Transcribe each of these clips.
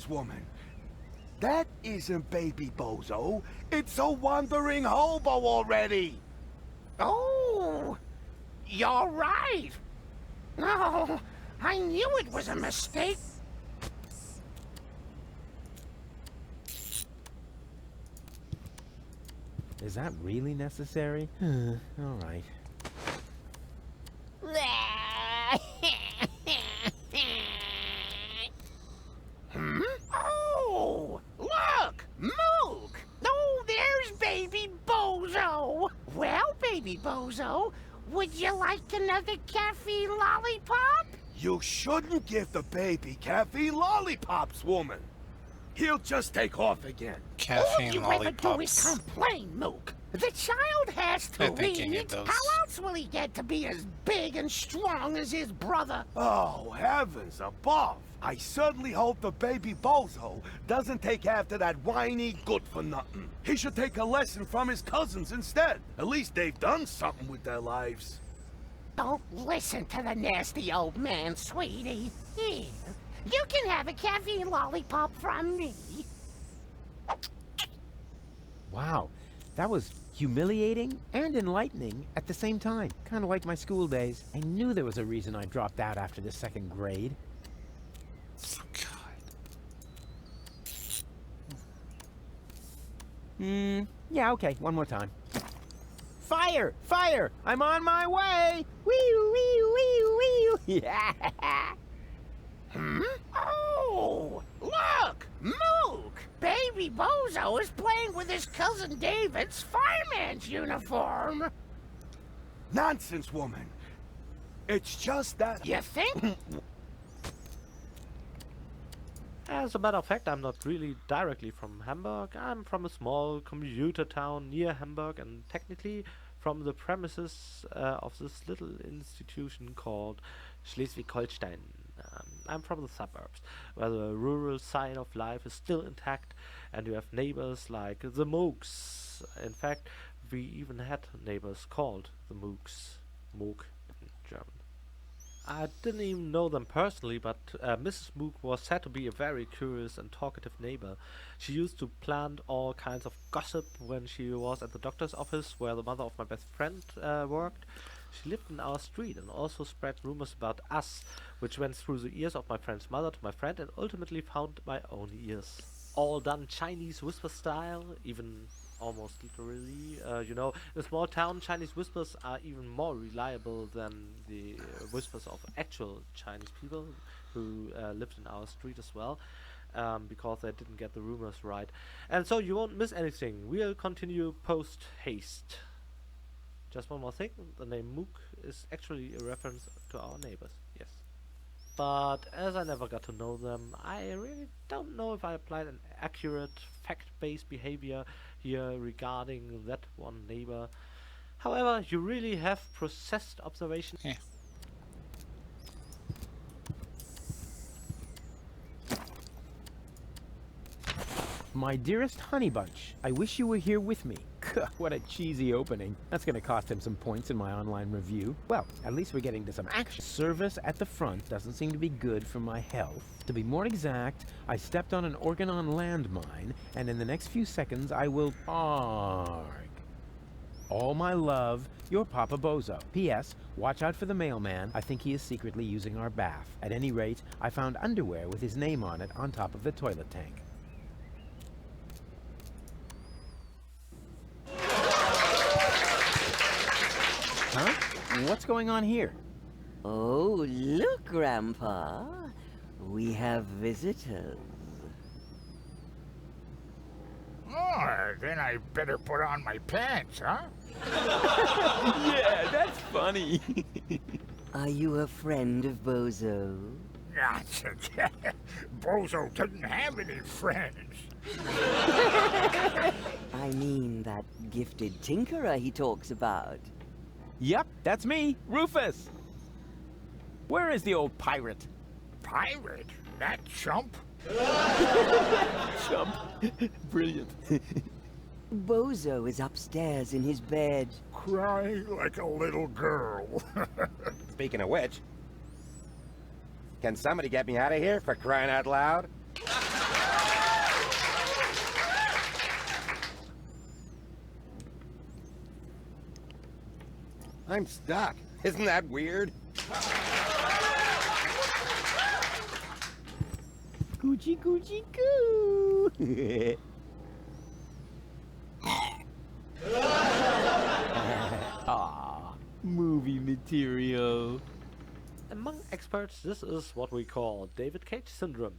woman. That isn't baby Bozo. It's a wandering hobo already. Oh, you're right. No, I knew it was a mistake. Is that really necessary? All right. Oh, look, Mook. Oh, there's baby Bozo. Well, baby Bozo, would you like another caffeine lollipop? You shouldn't give the baby caffeine lollipops, woman. He'll just take off again. Caffeine All you ever do is lollipops. complain, Mook. The child has to I think you eat. need those. How else will he get to be as big and strong as his brother? Oh, heavens above. I certainly hope the baby Bozo doesn't take after that whiny good-for-nothing. He should take a lesson from his cousins instead. At least they've done something with their lives. Don't listen to the nasty old man, sweetie. Here, you can have a caffeine lollipop from me. Wow, that was humiliating and enlightening at the same time. Kind of like my school days. I knew there was a reason I dropped out after the 2nd grade. Oh, God. Yeah, okay, one more time. Fire! Fire! I'm on my way! Wee wee wee wee! Yeah! Oh, look, Mook! Baby Bozo is playing with his cousin David's fireman's uniform. Nonsense, woman. It's just that... You think? As a matter of fact, I'm not really directly from Hamburg. I'm from a small commuter town near Hamburg, and technically from the premises of this little institution called Schleswig-Holstein. I'm from the suburbs, where the rural side of life is still intact, and you have neighbors like the Mooks. In fact, we even had neighbors called the Mooks. Mook in German. I didn't even know them personally, but Mrs. Mook was said to be a very curious and talkative neighbor. She used to plant all kinds of gossip when she was at the doctor's office, where the mother of my best friend worked. She lived in our street and also spread rumors about us, which went through the ears of my friend's mother to my friend and ultimately found my own ears. All done Chinese whisper style, even almost literally. You know, in a small town, Chinese whispers are even more reliable than the whispers of actual Chinese people who lived in our street as well, because they didn't get the rumors right. And so you won't miss anything. We'll continue post haste. Just one more thing, the name Mook is actually a reference to our neighbors, yes. But as I never got to know them, I really don't know if I applied an accurate, fact-based behavior here regarding that one neighbor. However, you really have processed observation. Yeah. My dearest Honey Bunch, I wish you were here with me. What a cheesy opening. That's gonna cost him some points in my online review. Well, at least we're getting to some action. Service at the front doesn't seem to be good for my health. To be more exact, I stepped on an Organon landmine, and in the next few seconds I will arg. All my love, your Papa Bozo. P.S. Watch out for the mailman. I think he is secretly using our bath. At any rate, I found underwear with his name on it on top of the toilet tank. Huh? What's going on here? Oh, look, Grandpa. We have visitors. Oh, then I better put on my pants, huh? Yeah, that's funny. Are you a friend of Bozo? Nonsense. Bozo doesn't have any friends. I mean that gifted tinkerer he talks about. Yep, that's me, Rufus. Where is the old pirate? Pirate? That chump? Chump. Brilliant. Bozo is upstairs in his bed. Crying like a little girl. Speaking of which, can somebody get me out of here for crying out loud? I'm stuck. Isn't that weird? Coochie coochie coo. Ah, movie material. Among experts, this is what we call David Cage syndrome.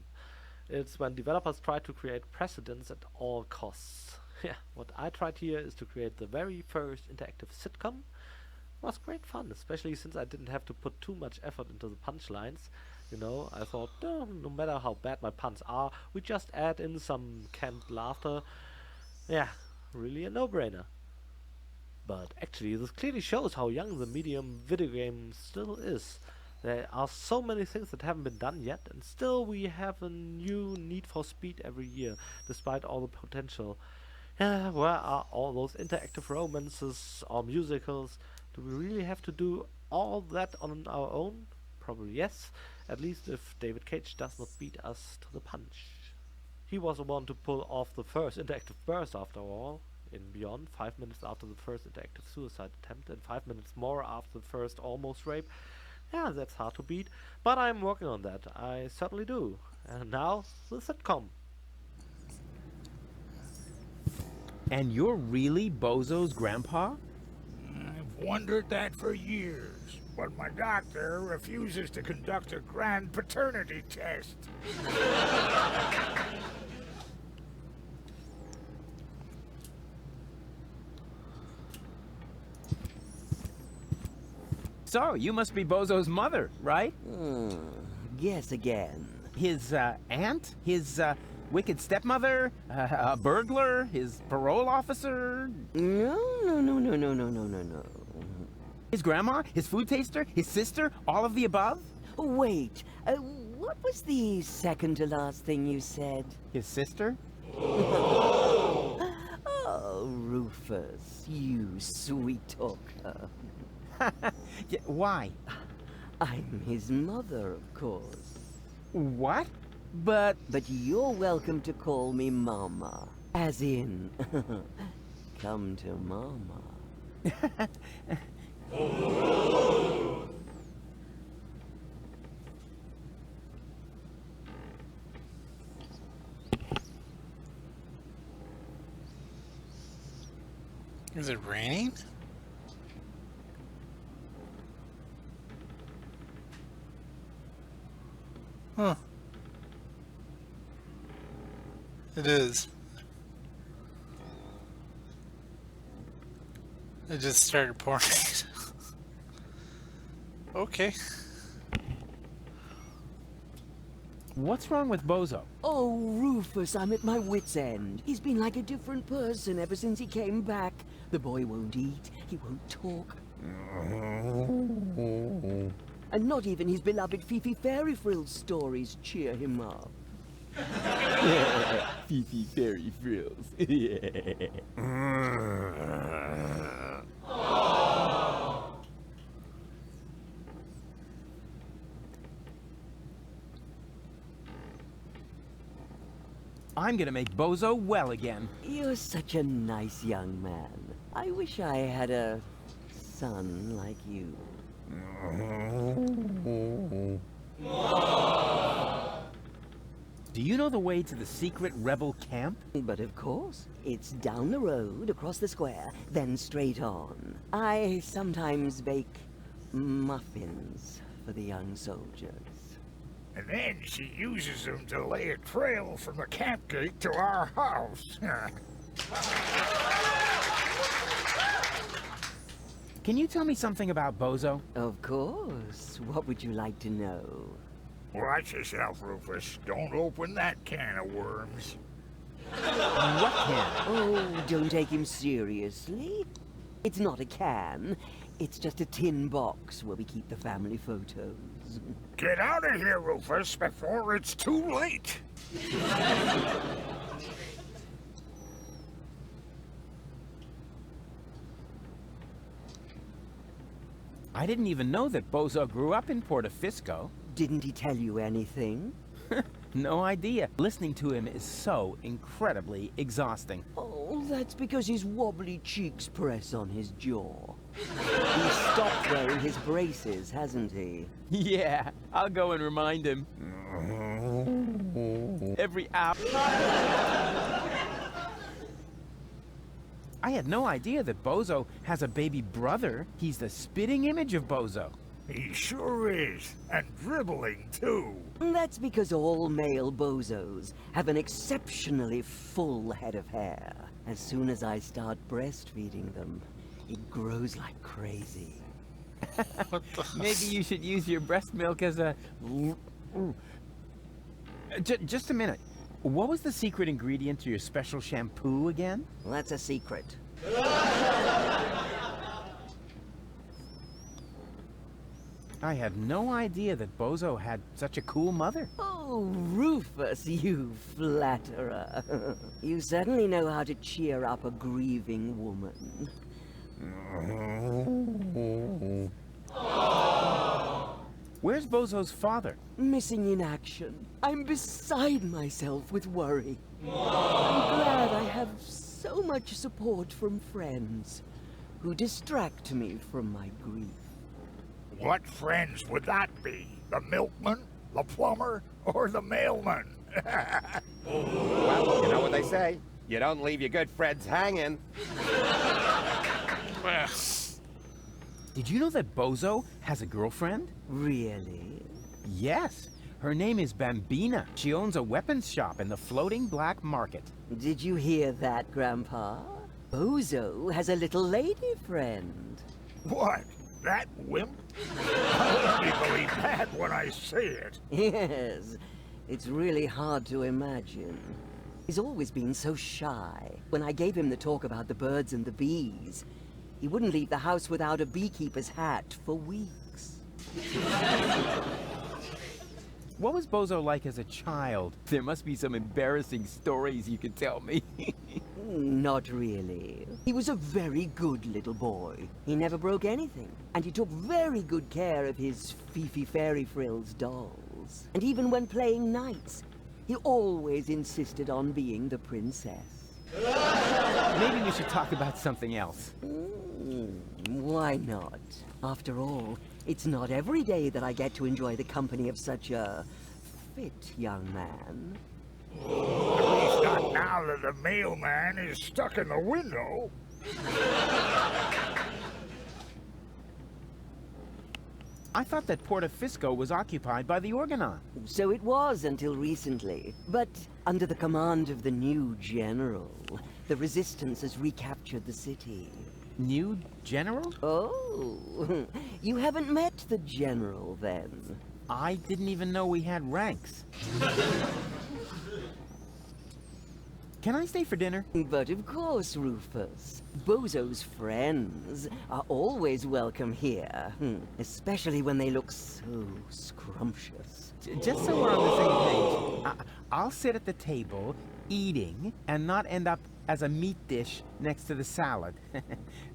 It's when developers try to create precedents at all costs. Yeah, what I tried here is to create the very first interactive sitcom. It was great fun, especially since I didn't have to put too much effort into the punchlines. You know, I thought, oh, no matter how bad my puns are, we just add in some canned laughter. Yeah, really a no-brainer. But actually, this clearly shows how young the medium video game still is. There are so many things that haven't been done yet, and still we have a new Need for Speed every year, despite all the potential. Where are all those interactive romances or musicals? Do we really have to do all that on our own? Probably yes, at least if David Cage does not beat us to the punch. He was the one to pull off the first interactive burst after all. In Beyond, 5 minutes after the first interactive suicide attempt and 5 minutes more after the first almost rape. Yeah, that's hard to beat, but I'm working on that, I certainly do. And now, the sitcom. And you're really Bozo's grandpa? I've wondered that for years, but my doctor refuses to conduct a grand paternity test. So, you must be Bozo's mother, right? Guess again. His, aunt? His, wicked stepmother? A burglar? His parole officer? No. His grandma? His food taster? His sister? All of the above? Wait, what was the second to last thing you said? His sister? Oh, Rufus, you sweet talker. Yeah, why? I'm his mother, of course. What? But you're welcome to call me Mama. As in, come to Mama. Is it raining? Huh. It is. It just started pouring. Okay. what's wrong with Bozo? Oh, Rufus, I'm at my wit's end. He's been like a different person ever since he came back. The boy won't eat, he won't talk. And not even his beloved Fifi Fairy Frills stories cheer him up. Fifi Fairy Frills. I'm gonna make Bozo well again. You're such a nice young man. I wish I had a son like you. Do you know the way to the secret rebel camp? But of course, it's down the road, across the square, then straight on. I sometimes bake muffins for the young soldiers. And then she uses them to lay a trail from the camp gate to our house. Can you tell me something about Bozo? Of course. What would you like to know? Watch yourself, Rufus. Don't open that can of worms. What can? Oh, don't take him seriously. It's not a can. It's just a tin box where we keep the family photos. Get out of here, Rufus, before it's too late. I didn't even know that Bozo grew up in Portofisco. Didn't he tell you anything? No idea. Listening to him is so incredibly exhausting. Oh, that's because his wobbly cheeks press on his jaw. He's stopped wearing his braces, hasn't he? Yeah, I'll go and remind him. Every hour. I had no idea that Bozo has a baby brother. He's the spitting image of Bozo. He sure is, and dribbling too. That's because all male bozos have an exceptionally full head of hair. As soon as I start breastfeeding them, it grows like crazy. Maybe you should use your breast milk as a... Just a minute. What was the secret ingredient to your special shampoo again? Well, that's a secret. I had no idea that Bozo had such a cool mother. Oh, Rufus, you flatterer. You certainly know how to cheer up a grieving woman. Where's Bozo's father? Missing in action. I'm beside myself with worry. I'm glad I have so much support from friends who distract me from my grief. What friends would that be? The milkman, the plumber, or the mailman? Well, you know what they say. You don't leave your good friends hanging. Well, Did you know that Bozo has a girlfriend? Really? Yes. Her name is Bambina. She owns a weapons shop in the floating black market. Did you hear that, Grandpa? Bozo has a little lady friend. What? That wimp? I'll only believe that when I see it. Yes, it's really hard to imagine. He's always been so shy. When I gave him the talk about the birds and the bees, he wouldn't leave the house without a beekeeper's hat for weeks. What was Bozo like as a child? There must be some embarrassing stories you can tell me. Not really. He was a very good little boy. He never broke anything, and he took very good care of his Fifi Fairy Frills dolls. And even when playing knights, he always insisted on being the princess. Maybe we should talk about something else. Why not? After all, it's not every day that I get to enjoy the company of such a fit young man. At least not now that the mailman is stuck in the window. I thought that Portafisco was occupied by the Organon. So it was until recently. But under the command of the new general, the resistance has recaptured the city. New general? Oh, you haven't met the general then? I didn't even know we had ranks. Can I stay for dinner? But of course, Rufus. Bozo's friends are always welcome here. Especially when they look so scrumptious. Just so we're on the same page, I'll sit at the table, eating, and not end up as a meat dish next to the salad.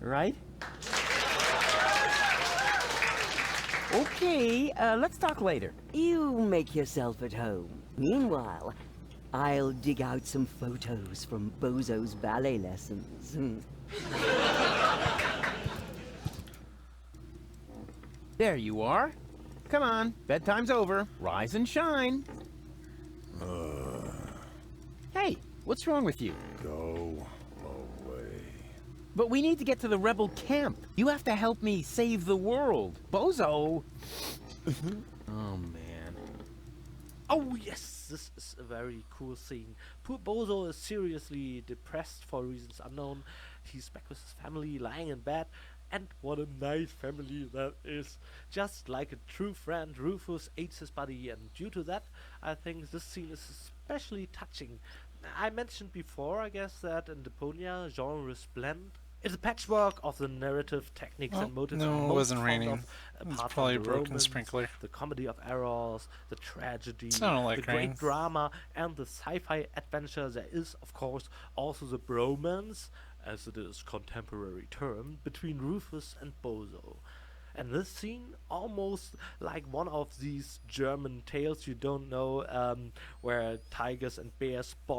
Right? Okay, let's talk later. You make yourself at home. Meanwhile, I'll dig out some photos from Bozo's ballet lessons. There you are. Come on, bedtime's over. Rise and shine. Hey, what's wrong with you? Go away. But we need to get to the rebel camp. You have to help me save the world. Bozo! Oh, man. Oh yes, this is a very cool scene. Poor Bozo is seriously depressed for reasons unknown. He's back with his family, lying in bed, and what a nice family that is. Just like a true friend, Rufus aids his buddy, and due to that, I think this scene is especially touching. I mentioned before, I guess, that in Deponia, genre is blend. It's a patchwork of the narrative techniques and motives. no, it most wasn't found raining. of, It's apart from probably a the broken romance, sprinkler. the comedy of errors, the tragedy, Sounded like the great rain. drama, and the sci-fi adventure. There is, of course, also the bromance, as it is contemporary term, between Rufus and Bozo. And this scene, almost like one of these German tales you don't know, where tigers and bears spawn